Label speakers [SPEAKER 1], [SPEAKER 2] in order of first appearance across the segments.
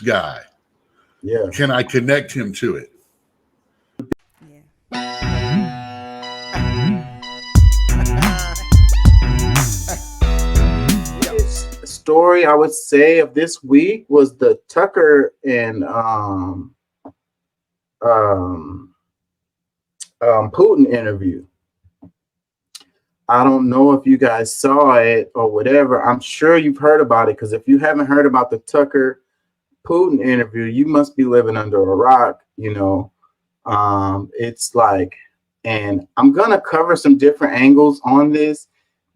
[SPEAKER 1] guy?
[SPEAKER 2] Yeah.
[SPEAKER 1] Can I connect him to it?
[SPEAKER 2] Story I would say of this week was the Tucker and Putin interview. I don't know if you guys saw it or whatever. I'm sure you've heard about it, because if you haven't heard about the Tucker Putin interview, you must be living under a rock. It's like, and I'm gonna cover some different angles on this,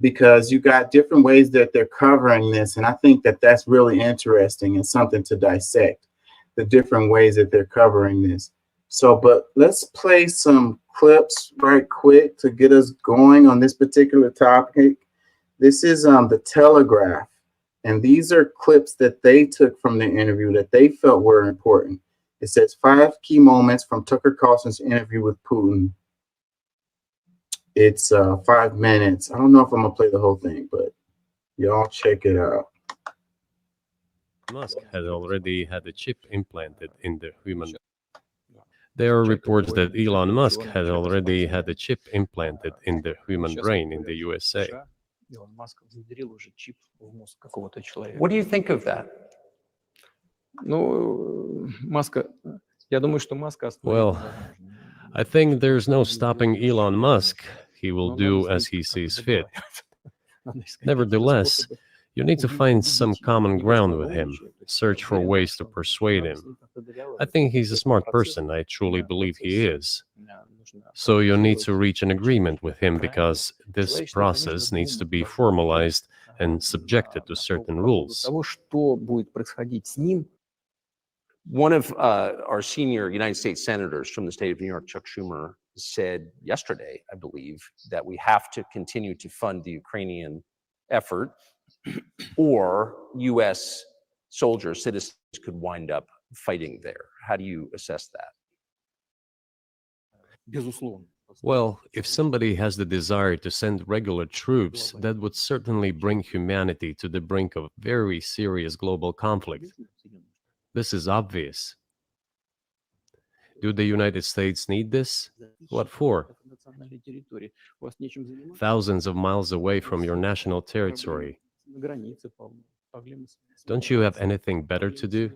[SPEAKER 2] because you got different ways that they're covering this, and I think that that's really interesting and something to dissect, the different ways that they're covering this. So, but let's play some clips right quick to get us going on this particular topic. This is the Telegraph, and these are clips that they took from the interview that they felt were important. It says 5 key moments from Tucker Carlson's interview with Putin. It's 5 minutes. I don't know if I'm gonna play the whole thing, but y'all check it out.
[SPEAKER 3] Musk has already had a chip implanted in the human. There are reports that Elon Musk has already had a chip implanted in the human brain in the USA.
[SPEAKER 4] What do you think of that?
[SPEAKER 3] Well, I think there's no stopping Elon Musk. He will do as he sees fit. Nevertheless, you need to find some common ground with him, search for ways to persuade him. I think he's a smart person. I truly believe he is. So you need to reach an agreement with him, because this process needs to be formalized and subjected to certain rules.
[SPEAKER 4] One of our senior United States senators from the state of New York, Chuck Schumer, said yesterday, I believe, that we have to continue to fund the Ukrainian effort, or U.S. soldiers, citizens could wind up fighting there. How do you assess that?
[SPEAKER 3] Well, if somebody has the desire to send regular troops, that would certainly bring humanity to the brink of very serious global conflict. This is obvious. Do the United States need this? What for? Thousands of miles away from your national territory. Don't you have anything better to do?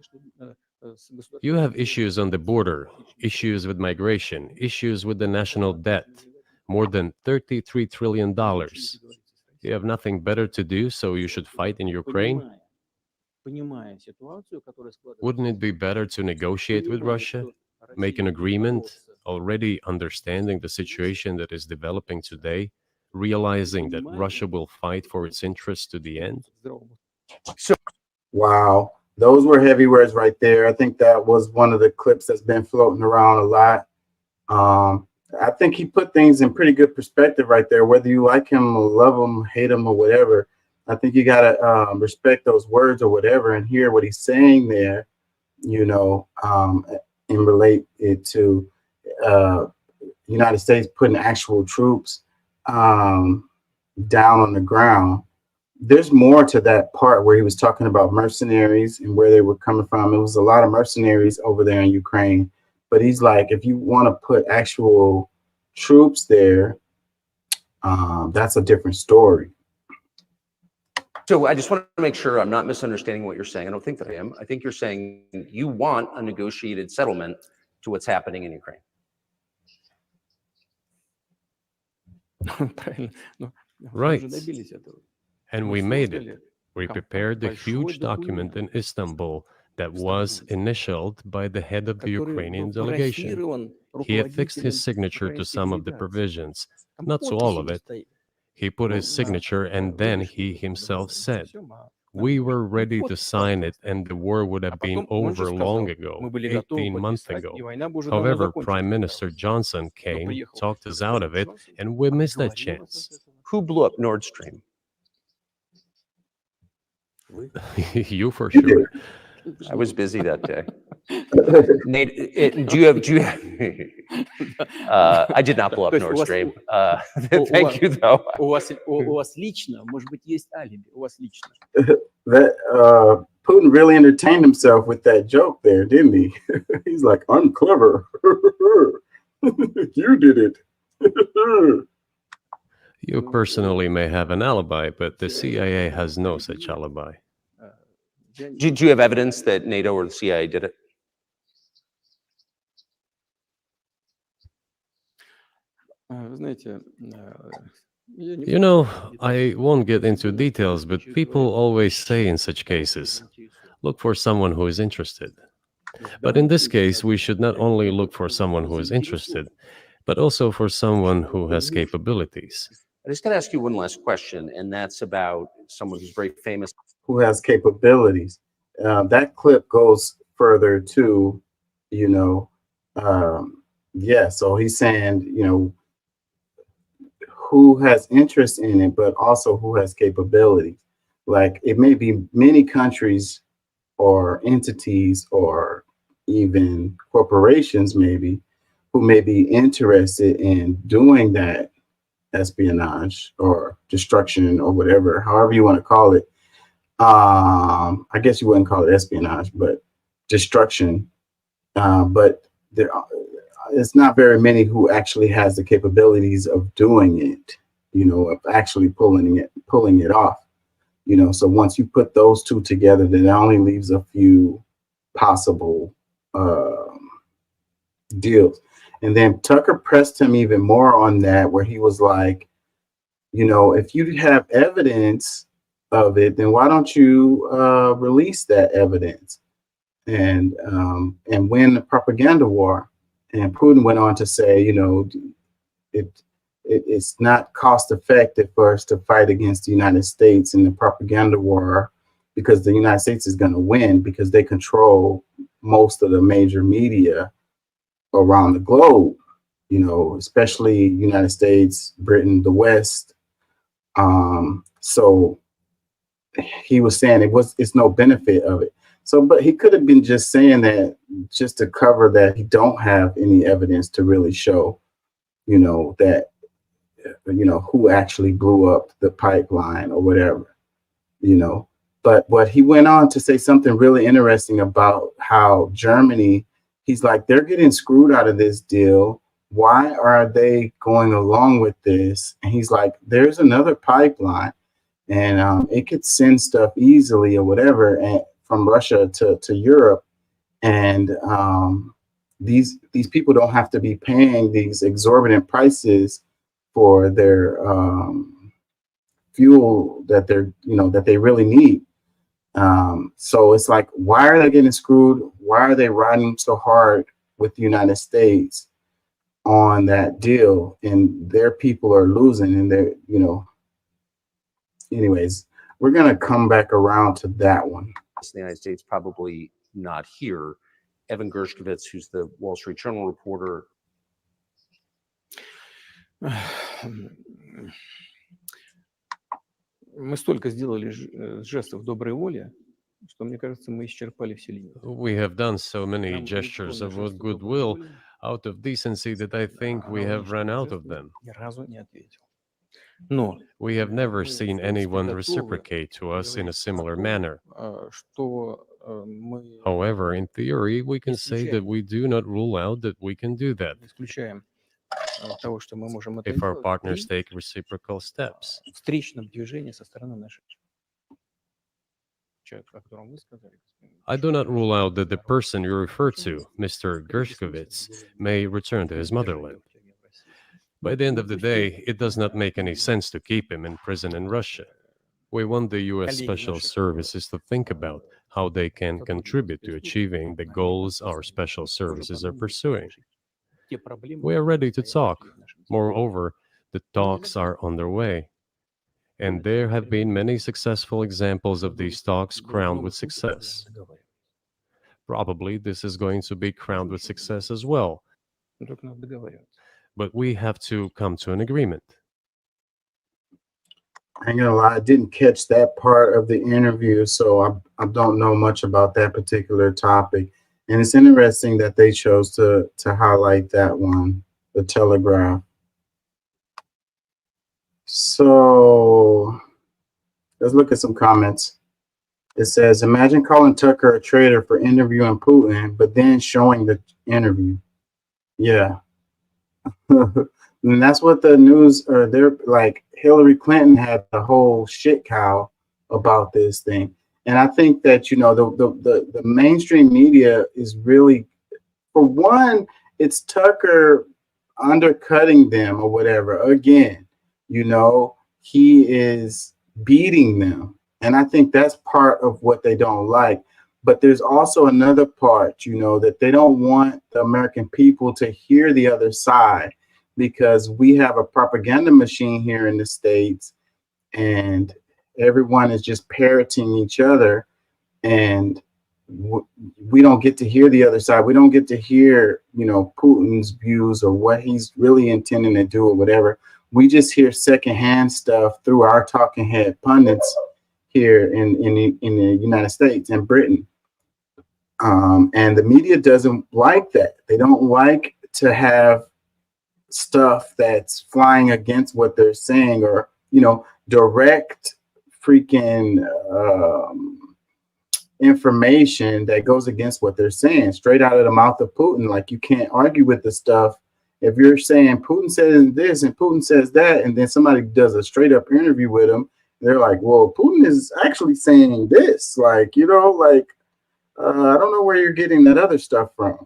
[SPEAKER 3] You have issues on the border, issues with migration, issues with the national debt, more than $33 trillion. You have nothing better to do, so you should fight in Ukraine? Wouldn't it be better to negotiate with Russia, make an agreement, already understanding the situation that is developing today, realizing that Russia will fight for its interests to the end?
[SPEAKER 2] Wow, those were heavy words right there. I think that was one of the clips that's been floating around a lot. I think he put things in pretty good perspective right there, whether you like him or love him, hate him or whatever. I think you got to respect those words or whatever and hear what he's saying there, and relate it to United States putting actual troops down on the ground. There's more to that part where he was talking about mercenaries and where they were coming from. It was a lot of mercenaries over there in Ukraine. But he's like, if you want to put actual troops there, that's a different story.
[SPEAKER 4] So I just want to make sure I'm not misunderstanding what you're saying. I don't think that I am. I think you're saying you want a negotiated settlement to what's happening in Ukraine.
[SPEAKER 3] Right. And we made it. We prepared a huge document in Istanbul that was initialed by the head of the Ukrainian delegation. He affixed his signature to some of the provisions, not to all of it. He put his signature, and then he himself said, we were ready to sign it and the war would have been over long ago, 18 months ago. However, Prime Minister Johnson came, talked us out of it, and we missed that chance.
[SPEAKER 4] Who blew up Nord Stream?
[SPEAKER 3] You for sure.
[SPEAKER 4] I was busy that day. Nate, do you have I did not blow up Nord Stream. Thank you, though.
[SPEAKER 2] That Putin really entertained himself with that joke there, didn't he? He's like, I'm clever. You did it.
[SPEAKER 3] You personally may have an alibi, but the CIA has no such alibi.
[SPEAKER 4] Do you have evidence that NATO or the CIA did it?
[SPEAKER 3] You know, I won't get into details, but people always say in such cases, look for someone who is interested. But in this case, we should not only look for someone who is interested, but also for someone who has capabilities.
[SPEAKER 4] I just got to ask you one last question, and that's about someone who's very famous.
[SPEAKER 2] Who has capabilities. That clip goes further to, yeah, so he's saying, who has interest in it, but also who has capabilities. Like it may be many countries or entities or even corporations maybe who may be interested in doing that espionage or destruction or whatever, however you want to call it. I guess you wouldn't call it espionage, but destruction. But it's not very many who actually has the capabilities of doing it, of actually pulling it off. So once you put those two together, then it only leaves a few possible deals. And then Tucker pressed him even more on that, where he was like, if you have evidence of it, then why don't you release that evidence and win the propaganda war? And Putin went on to say, it's not cost effective for us to fight against the United States in the propaganda war, because the United States is going to win because they control most of the major media around the globe, especially United States, Britain, the West. So he was saying it's no benefit of it. So, but he could have been just saying that just to cover that he don't have any evidence to really show, that, who actually blew up the pipeline or whatever, But he went on to say something really interesting about how Germany, he's like, they're getting screwed out of this deal. Why are they going along with this? And he's like, there's another pipeline, and it could send stuff easily or whatever, and from Russia to Europe. And these people don't have to be paying these exorbitant prices for their fuel that that they really need. So it's like, why are they getting screwed? Why are they riding so hard with the United States on that deal, and their people are losing, and they're, anyways, we're going to come back around to that one.
[SPEAKER 4] The United States probably not here. Evan Gershkovich, who's the Wall Street Journal reporter.
[SPEAKER 5] Мы столько сделали жестов доброй воли, что, мне кажется, мы исчерпали все лимиты.
[SPEAKER 3] We have done so many gestures of goodwill out of decency that I think we have run out of them.
[SPEAKER 5] Ни разу не ответил. Но
[SPEAKER 3] we have never seen anyone reciprocate to us in a similar manner. However, in theory, we can say that we do not rule out that we can do that if our partners take reciprocal steps. I do not rule out that the person you refer to, Mr. Gershkovich, may return to his motherland. By the end of the day, it does not make any sense to keep him in prison in Russia. We want the U.S. Special Services to think about how they can contribute to achieving the goals our special services are pursuing. We are ready to talk. Moreover, the talks are underway. And there have been many successful examples of these talks crowned with success. Probably this is going to be crowned with success as well. But we have to come to an agreement.
[SPEAKER 2] I ain't gonna lie, I didn't catch that part of the interview, so I don't know much about that particular topic. And it's interesting that they chose to highlight that one, the Telegraph. So let's look at some comments. It says, imagine calling Tucker a traitor for interviewing Putin, but then showing the interview. Yeah. And that's what the news, or they're like, Hillary Clinton had the whole shit cow about this thing. And I think that, you know, the mainstream media is really, for one, it's Tucker undercutting them or whatever. Again, you know, he is beating them. And I think that's part of what they don't like. But there's also another part, you know, that they don't want the American people to hear the other side, because we have a propaganda machine here in the States and everyone is just parroting each other, and we don't get to hear the other side. We don't get to hear, you know, Putin's views or what he's really intending to do or whatever. We just hear secondhand stuff through our talking head pundits here in the United States and Britain. And the media doesn't like that. They don't like to have stuff that's flying against what they're saying, or, you know, direct freaking information that goes against what they're saying straight out of the mouth of Putin. Like, you can't argue with the stuff. If you're saying Putin says this and Putin says that, and then somebody does a straight up interview with him, they're like, well, Putin is actually saying this. Like, you know, like, I don't know where you're getting that other stuff from.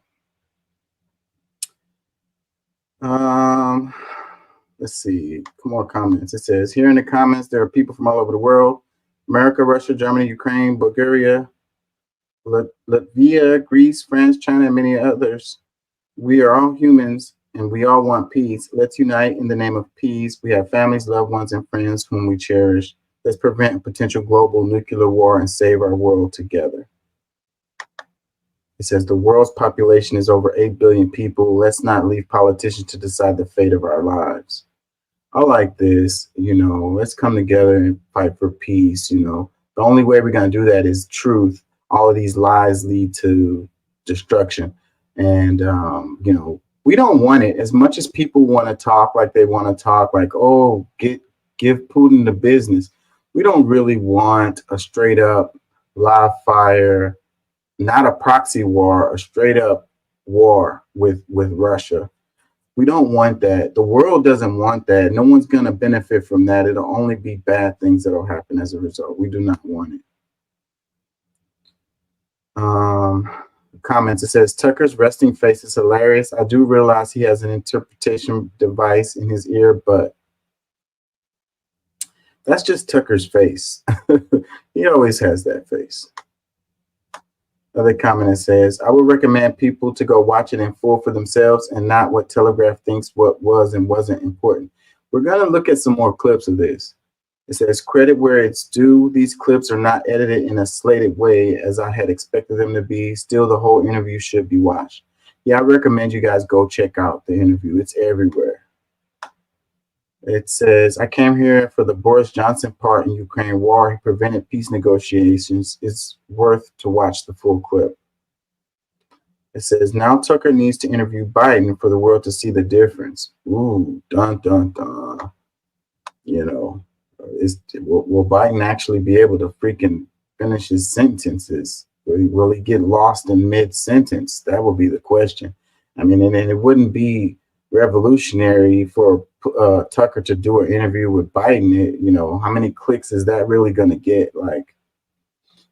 [SPEAKER 2] Let's see, more comments. It says, here in the comments, there are people from all over the world: America, Russia, Germany, Ukraine, Bulgaria, Latvia, Greece, France, China, and many others. We are all humans and we all want peace. Let's unite in the name of peace. We have families, loved ones, and friends whom we cherish. Let's prevent a potential global nuclear war and save our world together. It says the world's population is over 8 billion people. Let's not leave politicians to decide the fate of our lives. I like this, you know, let's come together and fight for peace. You know, the only way we're going to do that is truth. All of these lies lead to destruction. And, you know, we don't want it. As much as people want to talk like they want to talk, like, oh, give Putin the business. We don't really want a straight up live fire, not a proxy war, a straight up war with Russia. We don't want that. The world doesn't want that. No one's going to benefit from that. It'll only be bad things that'll happen as a result. We do not want it. Comments. It says, Tucker's resting face is hilarious. I do realize he has an interpretation device in his ear, but that's just Tucker's face. He always has that face. Another comment that says, I would recommend people to go watch it in full for themselves and not what Telegraph thinks what was and wasn't important. We're going to look at some more clips of this. It says, credit where it's due. These clips are not edited in a slated way as I had expected them to be. Still, the whole interview should be watched. Yeah, I recommend you guys go check out the interview. It's everywhere. It says, I came here for the Boris Johnson part in Ukraine war. He prevented peace negotiations. It's worth to watch the full clip. It says, now Tucker needs to interview Biden for the world to see the difference. Ooh, dun, dun, dun. You know, will Biden actually be able to freaking finish his sentences? Will he get lost in mid-sentence? That will be the question. I mean, and it wouldn't be revolutionary for Tucker to do an interview with Biden. You know, how many clicks is that really going to get? Like,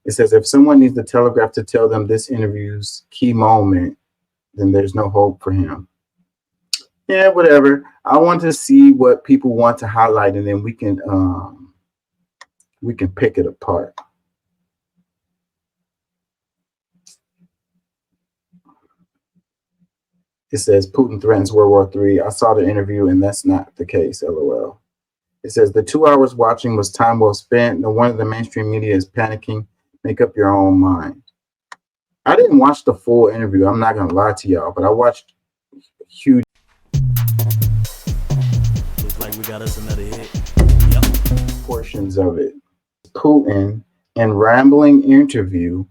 [SPEAKER 2] it says, if someone needs the Telegraph to tell them this interview's key moment, then there's no hope for him. Yeah, whatever. I want to see what people want to highlight, and then we can pick it apart. It says Putin threatens World War III. I saw the interview and that's not the case, LOL. It says the 2 hours watching was time well spent. No wonder the mainstream media is panicking. Make up your own mind. I didn't watch the full interview. I'm not going to lie to y'all, but I watched huge.
[SPEAKER 6] Looks like we got us another hit.
[SPEAKER 2] Portions of it. Putin in rambling interview